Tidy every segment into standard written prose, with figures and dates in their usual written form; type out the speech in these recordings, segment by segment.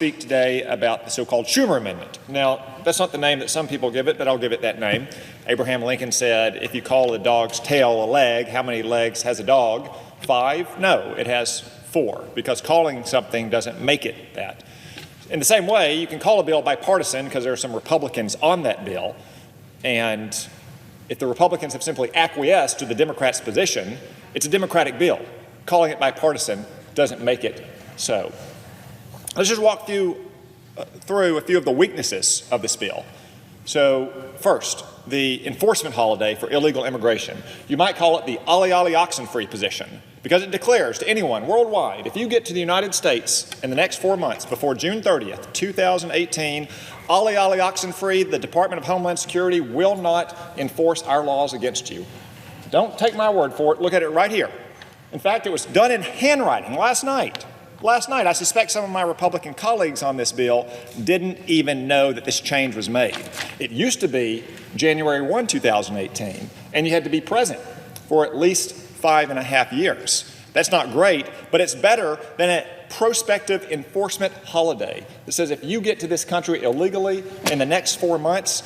Speak today about the so-called Schumer Amendment. Now, that's not the name that some people give it, but I'll give it that name. Abraham Lincoln said, if you call a dog's tail a leg, how many legs has a dog? 5? No, it has 4, because calling something doesn't make it that. In the same way, you can call a bill bipartisan because there are some Republicans on that bill, and if the Republicans have simply acquiesced to the Democrats' position, it's a Democratic bill. Calling it bipartisan doesn't make it so. Let's just walk through a few of the weaknesses of this bill. So first, the enforcement holiday for illegal immigration. You might call it the Ollie Ollie Oxenfree position, because it declares to anyone worldwide, if you get to the United States in the next 4 months before June 30th, 2018, Ollie Ollie Oxenfree, the Department of Homeland Security will not enforce our laws against you. Don't take my word for it. Look at it right here. In fact, it was done in handwriting last night. I suspect some of my Republican colleagues on this bill didn't even know that this change was made. It used to be January 1, 2018, and you had to be present for at least 5.5 years. That's not great, but it's better than a prospective enforcement holiday that says if you get to this country illegally in the next 4 months,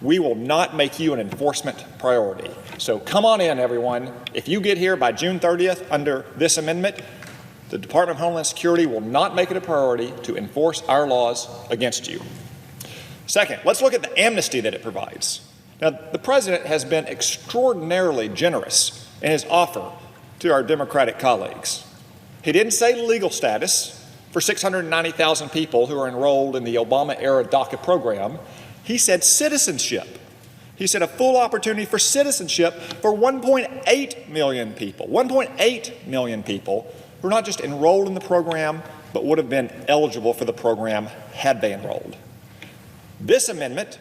we will not make you an enforcement priority. So come on in, everyone. If you get here by June 30th under this amendment, the Department of Homeland Security will not make it a priority to enforce our laws against you. Second, let's look at the amnesty that it provides. Now, the President has been extraordinarily generous in his offer to our Democratic colleagues. He didn't say legal status for 690,000 people who are enrolled in the Obama-era DACA program. He said citizenship. He said a full opportunity for citizenship for 1.8 million people. 1.8 million people who are not just enrolled in the program, but would have been eligible for the program had they enrolled. This amendment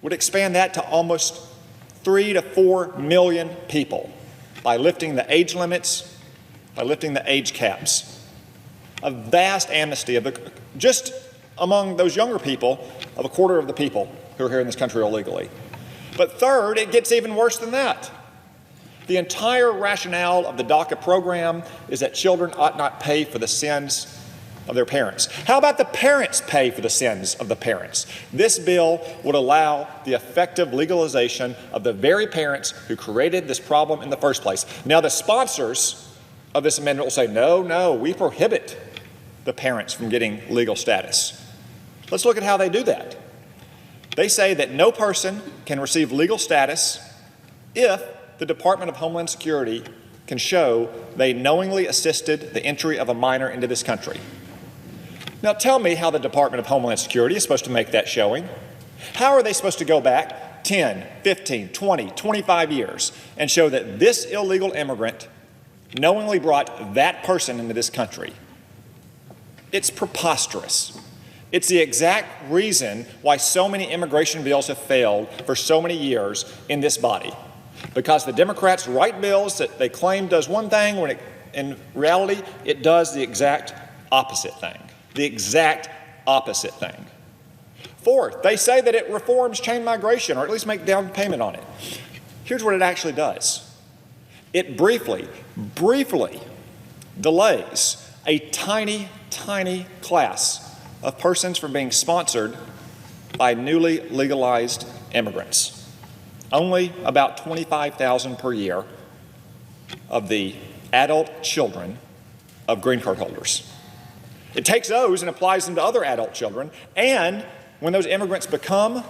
would expand that to almost 3 to 4 million people by lifting the age limits, by lifting the age caps. A vast amnesty just among those younger people of 1/4 of the people who are here in this country illegally. But third, it gets even worse than that. The entire rationale of the DACA program is that children ought not pay for the sins of their parents. How about the parents pay for the sins of the parents? This bill would allow the effective legalization of the very parents who created this problem in the first place. Now, the sponsors of this amendment will say, no, we prohibit the parents from getting legal status. Let's look at how they do that. They say that no person can receive legal status if the Department of Homeland Security can show they knowingly assisted the entry of a minor into this country. Now tell me how the Department of Homeland Security is supposed to make that showing. How are they supposed to go back 10, 15, 20, 25 years and show that this illegal immigrant knowingly brought that person into this country? It's preposterous. It's the exact reason why so many immigration bills have failed for so many years in this body. Because the Democrats write bills that they claim does one thing when in reality it does the exact opposite thing. The exact opposite thing. Fourth, they say that it reforms chain migration, or at least make down payment on it. Here's what it actually does. It briefly delays a tiny class of persons from being sponsored by newly legalized immigrants. Only about 25,000 per year of the adult children of green card holders. It takes those and applies them to other adult children, and when those immigrants become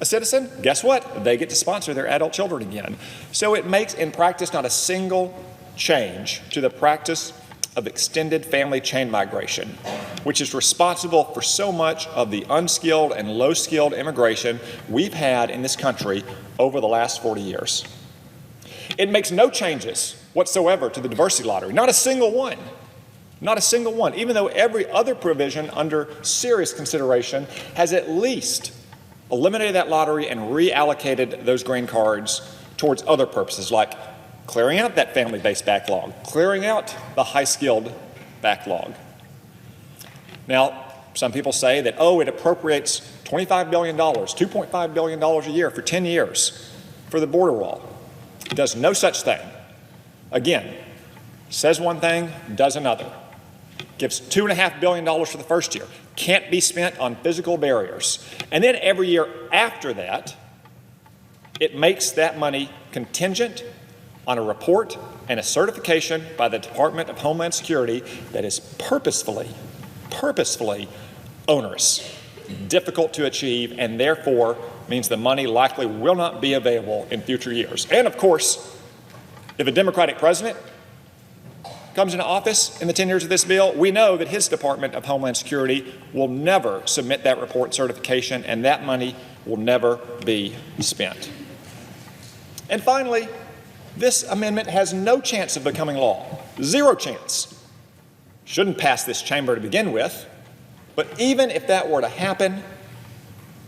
a citizen, guess what? They get to sponsor their adult children again. So it makes, in practice, not a single change to the practice of extended family chain migration, which is responsible for so much of the unskilled and low-skilled immigration we've had in this country over the last 40 years. It makes no changes whatsoever to the diversity lottery, not a single one. Not a single one, even though every other provision under serious consideration has at least eliminated that lottery and reallocated those green cards towards other purposes, like clearing out that family-based backlog, clearing out the high-skilled backlog. Now, some people say that, it appropriates $25 billion, $2.5 billion a year for 10 years for the border wall. It does no such thing. Again, says one thing, does another. gives $2.5 billion for the first year, can't be spent on physical barriers. And then every year after that, it makes that money contingent on a report and a certification by the Department of Homeland Security that is purposefully onerous, difficult to achieve, and therefore means the money likely will not be available in future years. And of course, if a Democratic president comes into office in the 10 years of this bill, we know that his Department of Homeland Security will never submit that report certification, and that money will never be spent. And finally, this amendment has no chance of becoming law. Zero chance. Shouldn't pass this chamber to begin with. But even if that were to happen,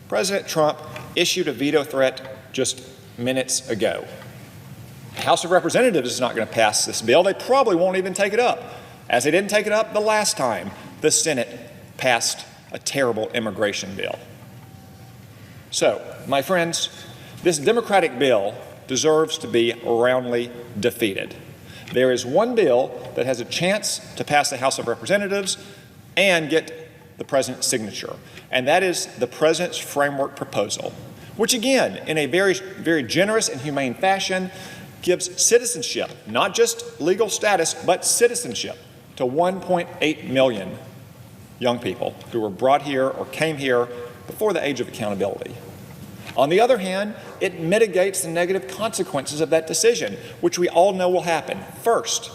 President Trump issued a veto threat just minutes ago. The House of Representatives is not going to pass this bill. They probably won't even take it up, as they didn't take it up the last time the Senate passed a terrible immigration bill. So, my friends, this Democratic bill deserves to be roundly defeated. There is one bill that has a chance to pass the House of Representatives and get the president's signature, and that is the president's framework proposal, which again, in a very generous and humane fashion, gives citizenship, not just legal status, but citizenship to 1.8 million young people who were brought here or came here before the age of accountability. On the other hand, it mitigates the negative consequences of that decision, which we all know will happen. First,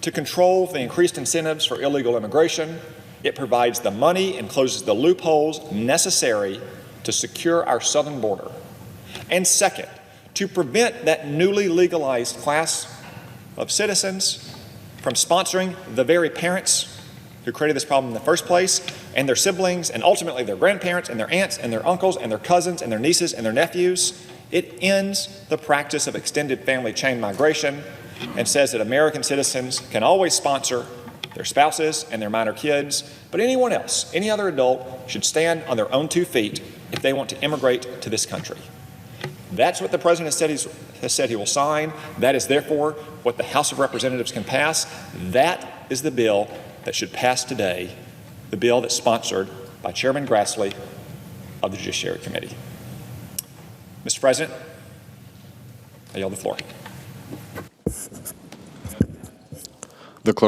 to control the increased incentives for illegal immigration, it provides the money and closes the loopholes necessary to secure our southern border. And second, to prevent that newly legalized class of citizens from sponsoring the very parents who created this problem in the first place, and their siblings, and ultimately their grandparents, and their aunts, and their uncles, and their cousins, and their nieces, and their nephews. It ends the practice of extended family chain migration and says that American citizens can always sponsor their spouses and their minor kids, but anyone else, any other adult, should stand on their own 2 feet if they want to immigrate to this country. That's what the president has said he will sign. That is therefore what the House of Representatives can pass. That is the bill that should pass today, the bill that's sponsored by Chairman Grassley of the Judiciary Committee. Mr. President, I yield the floor. The clerk